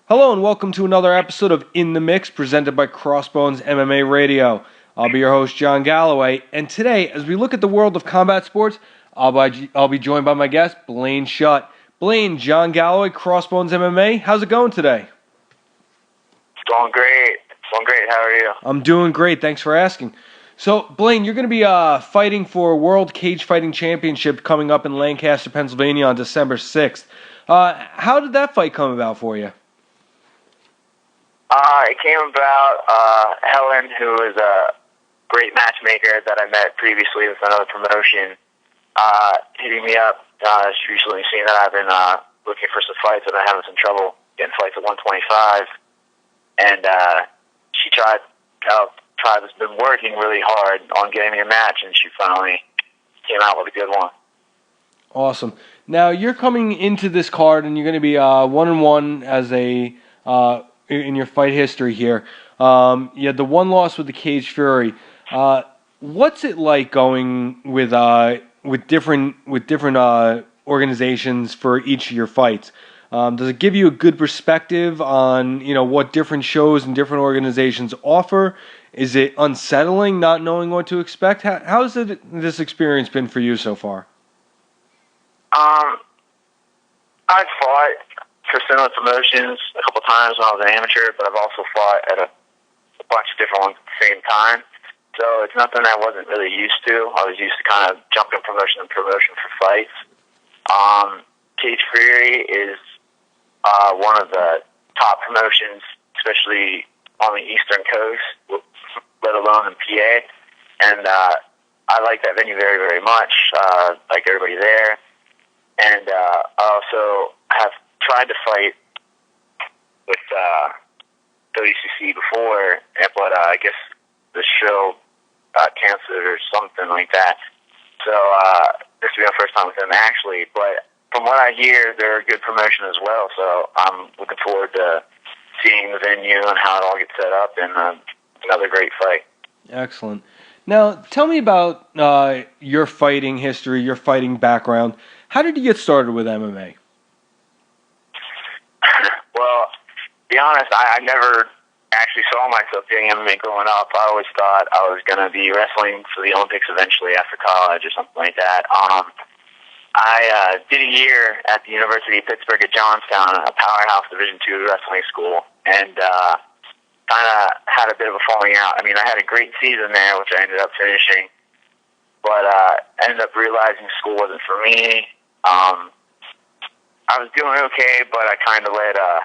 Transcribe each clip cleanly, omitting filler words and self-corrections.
Hello and welcome to another episode of In the Mix presented by CrossBones MMA Radio. I'll be your host, John Galloway, and today, as we look at the world of combat sports, I'll be joined by my guest, Blaine Shutt. Blaine, John Galloway, CrossBones MMA, how's it going today? It's going great. How are you? I'm doing great, thanks for asking. So, Blaine, you're going to be fighting for World Cagefighting Championship coming up in Lancaster, Pennsylvania on December 6th. How did that fight come about for you? It came about Helen, who is a great matchmaker that I met previously with another promotion, hitting me up. She recently seen that I've been looking for some fights and I'm having some trouble getting fights at 125. And she has been working really hard on getting me a match, and she finally came out with a good one. Awesome. Now, you're coming into this card, and you're going to be 1-1 as in your fight history here. You had the one loss with the Cage Fury. What's it like going with different organizations for each of your fights? Does it give you a good perspective on what different shows and different organizations offer? Is it unsettling not knowing what to expect? How's this experience been for you so far? I've fought for similar promotions a couple times when I was an amateur, but I've also fought at a bunch of different ones at the same time. So it's nothing I wasn't really used to. I was used to kind of jumping promotion to promotion for fights. Cage Fury is one of the top promotions, especially on the Eastern Coast, let alone in PA. And I like that venue very, very much. Like everybody there. And I also have tried to fight with WCC before, but I guess the show got canceled or something like that. So this will be my first time with them actually. But from what I hear, they're a good promotion as well. So I'm looking forward to seeing the venue and how it all gets set up, and another great fight. Excellent. Now, tell me about your fighting history, your fighting background. How did you get started with MMA? Well, to be honest, I never actually saw myself doing MMA growing up. I always thought I was going to be wrestling for the Olympics eventually after college or something like that. I did a year at the University of Pittsburgh at Johnstown, a powerhouse Division II wrestling school, and kind of had a bit of a falling out. I mean, I had a great season there, which I ended up finishing, but ended up realizing school wasn't for me. I was doing okay, but I kind of let a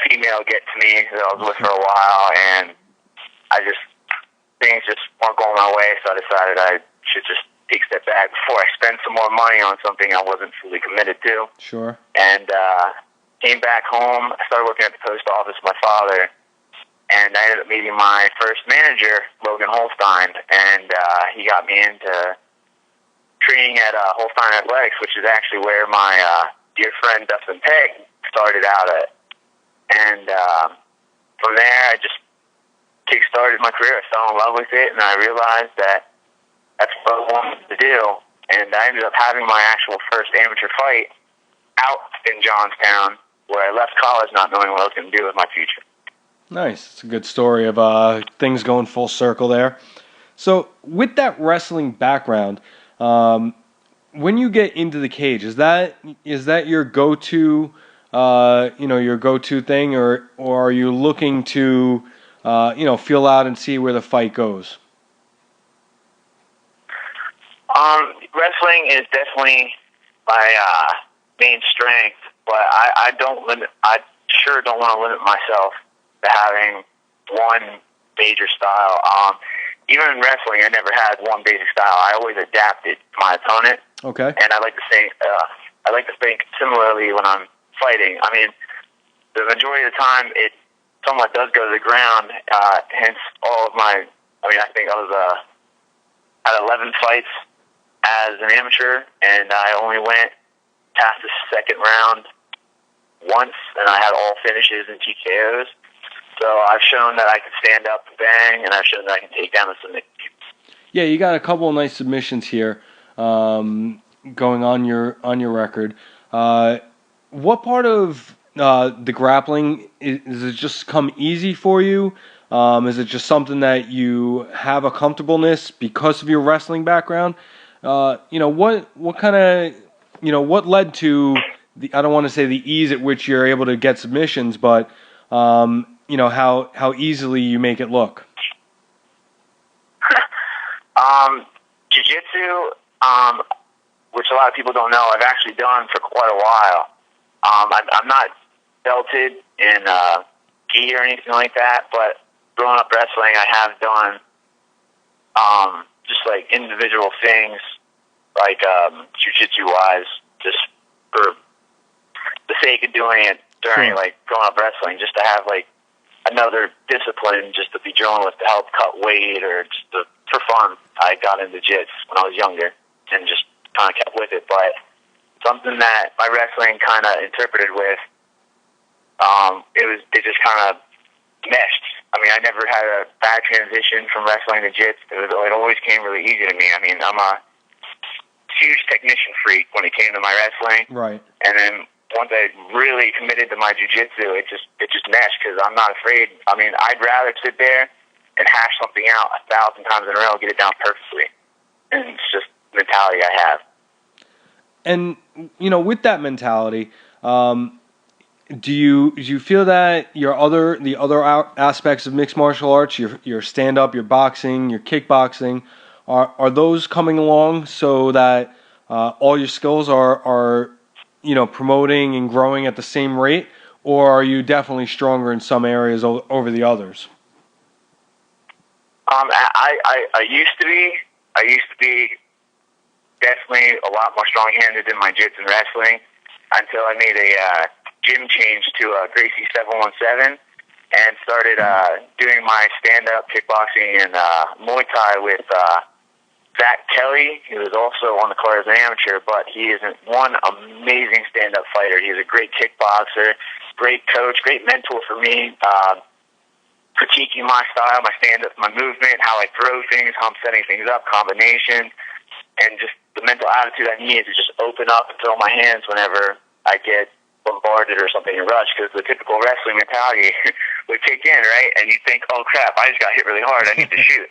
female get to me that I was with for a while, and things just weren't going my way, so I decided I should just take a step back before I spend some more money on something I wasn't fully committed to. Sure. And came back home. I started working at the post office with my father, and I ended up meeting my first manager, Logan Holstein, and he got me into training at Holstein Athletics, which is actually where my dear friend Dustin Pegg started out at. And from there, I just kick-started my career. I fell in love with it, and I realized that that's what I wanted to do. And I ended up having my actual first amateur fight out in Johnstown, where I left college not knowing what I was going to do with my future. Nice. It's a good story of things going full circle there. So, with that wrestling background, when you get into the cage, is that your go-to, your go-to thing, or are you looking to, feel out and see where the fight goes? Wrestling is definitely my main strength, but I sure don't want to limit myself to having one major style. Even in wrestling, I never had one basic style. I always adapted to my opponent. Okay. And I like to think similarly when I'm fighting. I mean, the majority of the time, it somewhat does go to the ground. Hence, all of my. I mean, I think I was had 11 fights as an amateur, and I only went past the second round once, and I had all finishes and TKOs. So I've shown that I can stand up and bang, and I've shown that I can take down and submit people. Yeah, you got a couple of nice submissions here going on your record. What part of the grappling? Is it just come easy for you? Is it just something that you have a comfortableness because of your wrestling background? What kind of, what led to the, I don't want to say the ease at which you're able to get submissions, but how easily you make it look. Jiu-jitsu, which a lot of people don't know, I've actually done for quite a while. I'm not belted in gi or anything like that, but growing up wrestling, I have done just like individual things, like jiu-jitsu wise, just for the sake of doing it during like growing up wrestling, just to have like another discipline just to be drilling with to help cut weight or just for fun. I got into jits when I was younger and just kind of kept with it, but something that my wrestling kind of interpreted with, it just kind of meshed. I mean, I never had a bad transition from wrestling to jits. It always came really easy to me. I mean, I'm a huge technician freak when it came to my wrestling. Right. And then once I really committed to my jiu-jitsu, it just meshed because I'm not afraid. I mean, I'd rather sit there and hash something out 1,000 times in a row, get it down perfectly. And it's just the mentality I have. And, with that mentality, do you feel that the other aspects of mixed martial arts, your stand-up, your boxing, your kickboxing, are those coming along so that all your skills are promoting and growing at the same rate, or are you definitely stronger in some areas over the others? I used to be. I used to be definitely a lot more strong-handed in my jits and wrestling until I made a gym change to Gracie 717 and started doing my stand-up kickboxing and Muay Thai with Zach Kelly. He was also on the card as an amateur, but he is one amazing stand-up fighter. He's a great kickboxer, great coach, great mentor for me, critiquing my style, my stand-up, my movement, how I throw things, how I'm setting things up, combinations, and just the mental attitude I need to just open up and throw my hands whenever I get bombarded or something in rush, because the typical wrestling mentality would kick in, right? And you think, oh crap, I just got hit really hard, I need to shoot.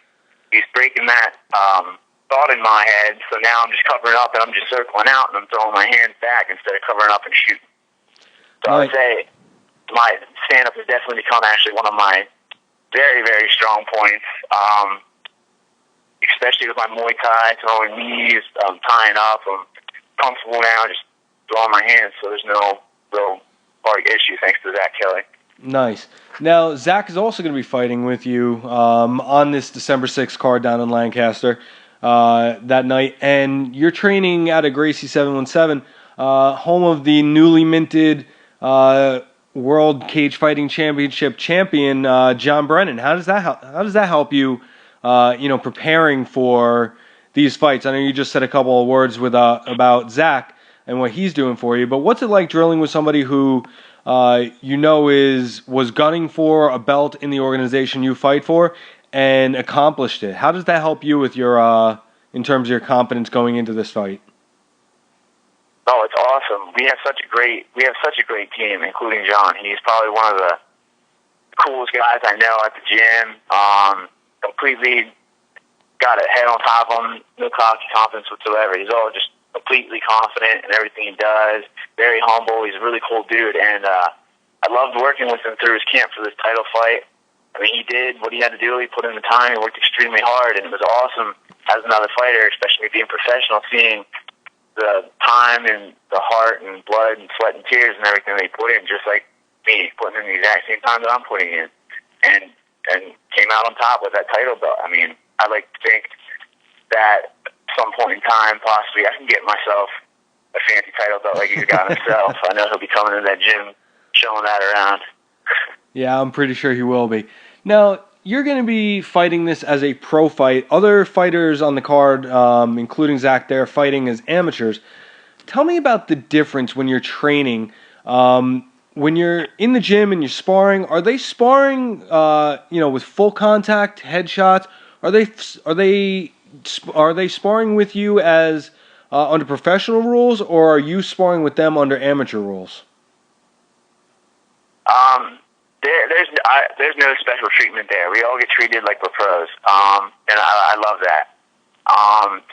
He's breaking that thought in my head, so now I'm just covering up and I'm just circling out and I'm throwing my hands back instead of covering up and shooting. So I would say my stand-up has definitely become actually one of my very, very strong points, especially with my Muay Thai, throwing knees, tying up. I'm comfortable now, just throwing my hands, so there's no real hard issue thanks to Zach Kelly. Nice. Now, Zach is also going to be fighting with you on this December 6th card down in Lancaster that night, and you're training at a Gracie 717, home of the newly minted World Cagefighting Championship champion, John Brennan. How does that help you, preparing for these fights? I know you just said a couple of words with about Zach and what he's doing for you, but what's it like drilling with somebody who was gunning for a belt in the organization you fight for and accomplished it? How does that help you with your in terms of your confidence going into this fight? Oh, it's awesome. We have such a great team, including John. He's probably one of the coolest guys I know at the gym. Completely got a head on top of him, no confidence whatsoever. He's all just completely confident in everything he does. Very humble. He's a really cool dude, and I loved working with him through his camp for this title fight. I mean, he did what he had to do. He put in the time. He worked extremely hard, and it was awesome as another fighter, especially being professional, seeing the time and the heart and blood and sweat and tears and everything they put in, just like me, putting in the exact same time that I'm putting in, and came out on top with that title belt. I mean, I like to think that at some point in time, possibly, I can get myself a fancy title belt like he's got himself. I know he'll be coming in that gym showing that around. Yeah, I'm pretty sure he will be. Now, you're going to be fighting this as a pro fight. Other fighters on the card, including Zach there, fighting as amateurs. Tell me about the difference when you're training. When you're in the gym and you're sparring, are they sparring, with full contact, headshots? Are they sparring with you as under professional rules, or are you sparring with them under amateur rules? There's no special treatment there. We all get treated like we're pros, and I love that.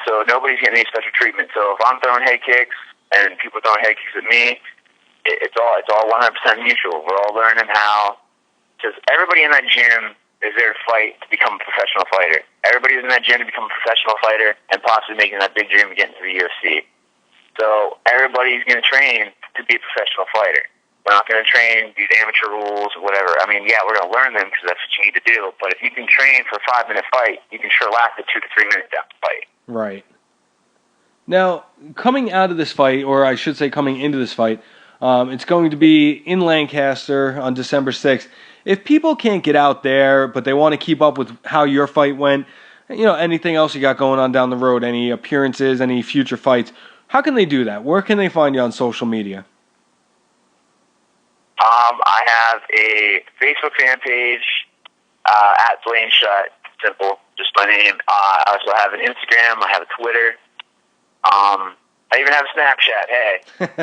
So nobody's getting any special treatment. So if I'm throwing head kicks and people throwing head kicks at me, it's all 100% mutual. We're all learning how. Because everybody in that gym is there to fight to become a professional fighter. Everybody's in that gym to become a professional fighter and possibly making that big dream of getting to the UFC. So everybody's going to train to be a professional fighter. We're not going to train these amateur rules or whatever. I mean, yeah, we're going to learn them because that's what you need to do. But if you can train for a 5-minute fight, you can sure last a 2 to 3 minutes down the fight. Right. Now, coming out of this fight, or I should say coming into this fight, it's going to be in Lancaster on December 6th. If people can't get out there, but they want to keep up with how your fight went, anything else you got going on down the road, any appearances, any future fights, how can they do that? Where can they find you on social media? I have a Facebook fan page, at Blaine Shutt. Simple, just my name. I also have an Instagram. I have a Twitter. I even have a Snapchat. Hey,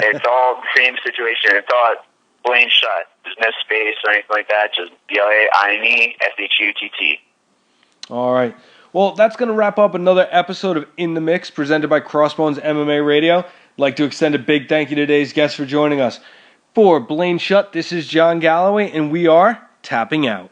it's all the same situation. It's all Blaine Shutt. There's no space or anything like that. Just BLAINESHUTT. All right. Well, that's going to wrap up another episode of In the Mix presented by CrossBones MMA Radio. I'd like to extend a big thank you to today's guests for joining us. For Blaine Shutt, this is John Galloway, and we are tapping out.